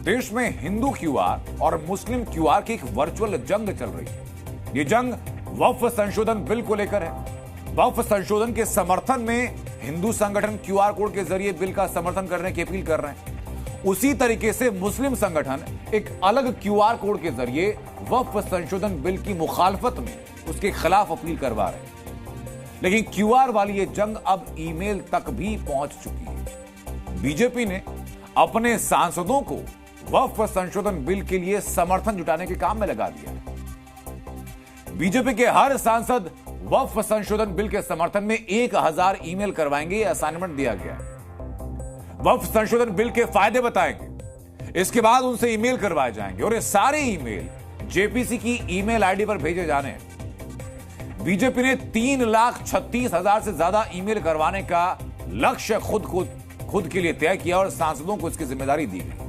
देश में हिंदू क्यूआर और मुस्लिम क्यूआर की एक वर्चुअल जंग चल रही है। ये जंग वक्फ संशोधन बिल को लेकर है। वक्फ संशोधन के समर्थन में हिंदू संगठन क्यूआर कोड के जरिए बिल का समर्थन करने की अपील कर रहे हैं। उसी तरीके से मुस्लिम संगठन एक अलग क्यूआर कोड के जरिए वक्फ संशोधन बिल की मुखालफत में उसके खिलाफ अपील करवा रहे हैं। लेकिन क्यूआर वाली ये जंग अब ईमेल तक भी पहुंच चुकी है। बीजेपी ने अपने सांसदों को वक्फ संशोधन बिल के लिए समर्थन जुटाने के काम में लगा दिया है। बीजेपी के हर सांसद वक्फ संशोधन बिल के समर्थन में 1000 ईमेल करवाएंगे, यह असाइनमेंट दिया गया है। वक्फ संशोधन बिल के फायदे बताएंगे, इसके बाद उनसे ईमेल करवाए जाएंगे और ये सारे ईमेल जेपीसी की ईमेल आईडी पर भेजे जाने हैं। बीजेपी ने 3,36,000 से ज्यादा ईमेल करवाने का लक्ष्य खुद के लिए तय किया और सांसदों को इसकी जिम्मेदारी दी गई।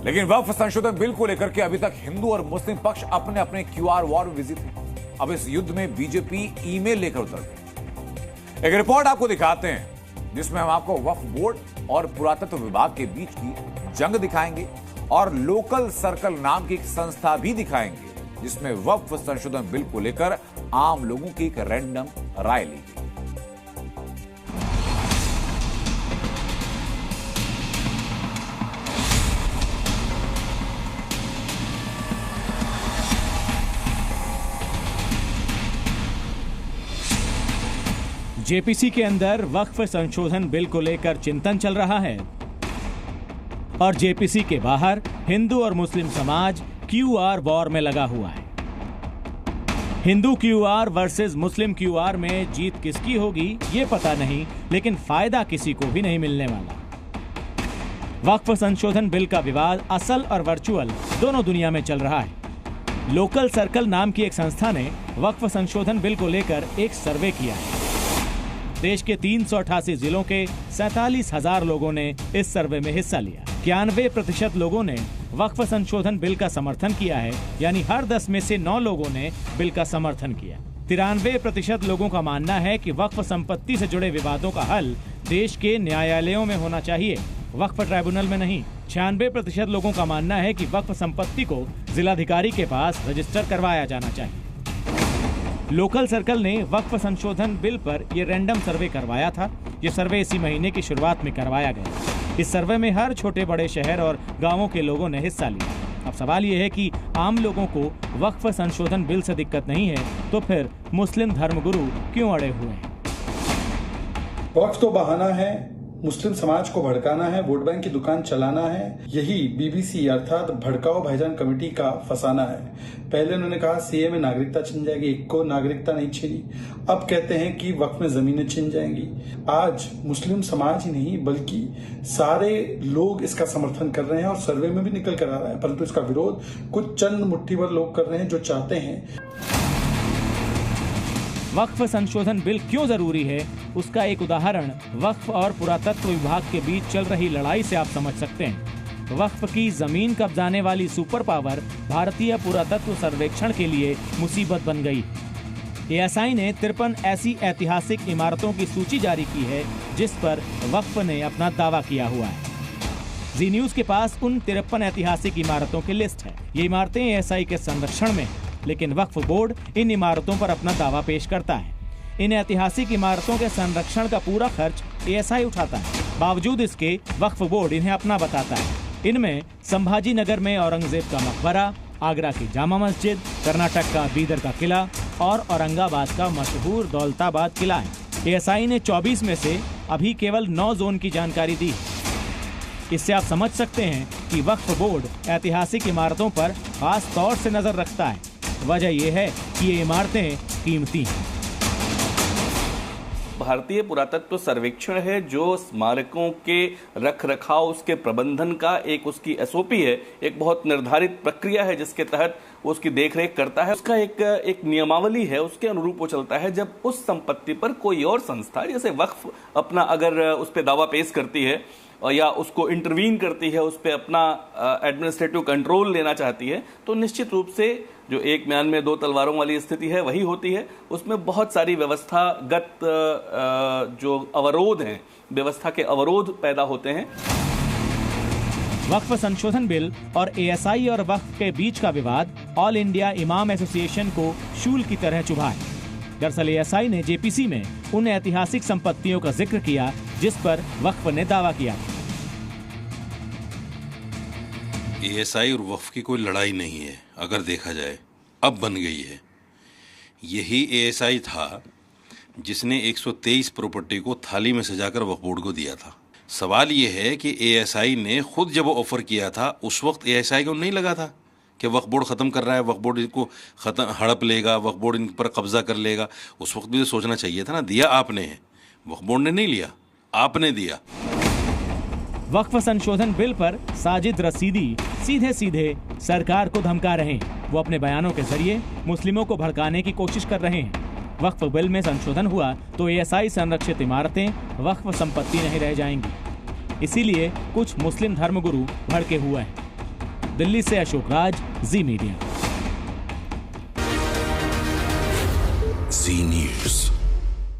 लेकिन वक्फ संशोधन बिल को लेकर के अभी तक हिंदू और मुस्लिम पक्ष अपने अपने क्यूआर वॉर में बिजी थे। अब इस युद्ध में बीजेपी ईमेल लेकर उतर गई। एक रिपोर्ट आपको दिखाते हैं जिसमें हम आपको वक्फ बोर्ड और पुरातत्व विभाग के बीच की जंग दिखाएंगे और लोकल सर्कल नाम की एक संस्था भी दिखाएंगे जिसमें वक्फ संशोधन बिल को लेकर आम लोगों की एक रैंडम राय ली गई। जेपीसी के अंदर वक्फ संशोधन बिल को लेकर चिंतन चल रहा है और जेपीसी के बाहर हिंदू और मुस्लिम समाज क्यूआर वॉर में लगा हुआ है। हिंदू क्यूआर वर्सेस मुस्लिम क्यूआर में जीत किसकी होगी ये पता नहीं, लेकिन फायदा किसी को भी नहीं मिलने वाला। वक्फ संशोधन बिल का विवाद असल और वर्चुअल दोनों दुनिया में चल रहा है। लोकल सर्कल नाम की एक संस्था ने वक्फ संशोधन बिल को लेकर एक सर्वे किया है। देश के 388 जिलों के 47,000 लोगों ने इस सर्वे में हिस्सा लिया। 91% लोगों ने वक्फ संशोधन बिल का समर्थन किया है, यानी हर 10 में से 9 लोगों ने बिल का समर्थन किया। 93% लोगों का मानना है कि वक्फ संपत्ति से जुड़े विवादों का हल देश के न्यायालयों में होना चाहिए, वक्फ ट्राइब्यूनल में नहीं। 96% लोगों का मानना है कि वक्फ संपत्ति को जिलाधिकारी के पास रजिस्टर करवाया जाना चाहिए। लोकल सर्कल ने वक्फ संशोधन बिल पर यह रैंडम सर्वे करवाया था। ये सर्वे इसी महीने की शुरुआत में करवाया गया। इस सर्वे में हर छोटे बड़े शहर और गांवों के लोगों ने हिस्सा लिया। अब सवाल यह है कि आम लोगों को वक्फ संशोधन बिल से दिक्कत नहीं है, तो फिर मुस्लिम धर्मगुरु क्यों अड़े हुए हैं? वक्फ तो बहाना है, मुस्लिम समाज को भड़काना है, वोट बैंक की दुकान चलाना है। यही बीबीसी अर्थात भड़काओ भाईजान कमेटी का फसाना है। पहले उन्होंने कहा सीए में नागरिकता छिन जाएगी, एक को नागरिकता नहीं छिनी। अब कहते हैं कि वक्फ में जमीनें छिन जाएंगी। आज मुस्लिम समाज ही नहीं बल्कि सारे लोग इसका समर्थन कर रहे हैं और सर्वे में भी निकल कर आ रहा है, परंतु इसका विरोध कुछ चंद मुट्ठी भर लोग कर रहे हैं जो चाहते हैं। वक्फ संशोधन बिल क्यों जरूरी है, उसका एक उदाहरण वक्फ और पुरातत्व विभाग के बीच चल रही लड़ाई से आप समझ सकते हैं। वक्फ की जमीन कब्जाने वाली सुपर पावर भारतीय पुरातत्व सर्वेक्षण के लिए मुसीबत बन गई। एएसआई ने 53 ऐसी ऐतिहासिक इमारतों की सूची जारी की है जिस पर वक्फ ने अपना दावा किया हुआ है। जी न्यूज के पास उन 53 ऐतिहासिक इमारतों की लिस्ट है। ये इमारतें एएसआई के संरक्षण में, लेकिन वक्फ बोर्ड इन इमारतों पर अपना दावा पेश करता है। इन ऐतिहासिक इमारतों के संरक्षण का पूरा खर्च एएसआई उठाता है। बावजूद इसके वक्फ बोर्ड इन्हें अपना बताता है। इनमें संभाजी नगर में औरंगजेब का मकबरा, आगरा की जामा मस्जिद, कर्नाटक का बीदर का किला और औरंगाबाद का मशहूर दौलताबाद किला है। एएसआई ने 24 में से अभी केवल 9 जोन की जानकारी दी। इससे आप समझ सकते हैं कि वक्फ बोर्ड ऐतिहासिक इमारतों पर खास तौर से नजर रखता है। वजह यह है कि ये इमारतें कीमती हैं। भारतीय पुरातत्व सर्वेक्षण है जो स्मारकों के रख रखाव, उसके प्रबंधन का एक उसकी एसओपी है, एक बहुत निर्धारित प्रक्रिया है जिसके तहत वो उसकी देखरेख करता है। उसका एक नियमावली है, उसके अनुरूप वो चलता है। जब उस संपत्ति पर कोई और संस्था जैसे वक्फ अपना अगर उस पर दावा पेश करती है या उसको इंटरवीन करती है, उस पर अपना एडमिनिस्ट्रेटिव कंट्रोल लेना चाहती है, तो निश्चित रूप से जो एक म्यान में दो तलवारों वाली स्थिति है वही होती है। उसमें बहुत सारी व्यवस्थागत जो अवरोध हैं, व्यवस्था के अवरोध पैदा होते हैं। वक्फ संशोधन बिल और एएसआई और वक्फ के बीच का विवाद ऑल इंडिया इमाम एसोसिएशन को शूल की तरह चुभा है। दरअसल एएसआई ने जेपीसी में उन ऐतिहासिक संपत्तियों का जिक्र किया जिस पर वक्फ ने दावा किया। एएसआई और वक्फ की कोई लड़ाई नहीं है, अगर देखा जाए अब बन गई है। यही एएसआई था जिसने 123 प्रॉपर्टी को थाली में सजाकर वक्फ बोर्ड को दिया था। सवाल ये है कि एएसआई ने खुद जब ऑफर किया था उस वक्त एएसआई को नहीं लगा था कि वक्फ बोर्ड ख़त्म कर रहा है, वक्फ बोर्ड इनको हड़प लेगा, वक्फ बोर्ड इन पर कब्जा कर लेगा। उस वक्त भी तो सोचना चाहिए था ना। दिया आपने है, वक्फ बोर्ड ने नहीं लिया, आपने दिया। वक्फ संशोधन बिल पर साजिद रसीदी सीधे सीधे सरकार को धमका रहे हैं। वो अपने बयानों के जरिए मुस्लिमों को भड़काने की कोशिश कर रहे हैं। वक्फ बिल में संशोधन हुआ तो एएसआई संरक्षित इमारतें वक्फ संपत्ति नहीं रह जाएंगी। इसीलिए कुछ मुस्लिम धर्मगुरु भड़के हुए हैं। दिल्ली से अशोक राज, जी मीडिया। जी न्यूज़।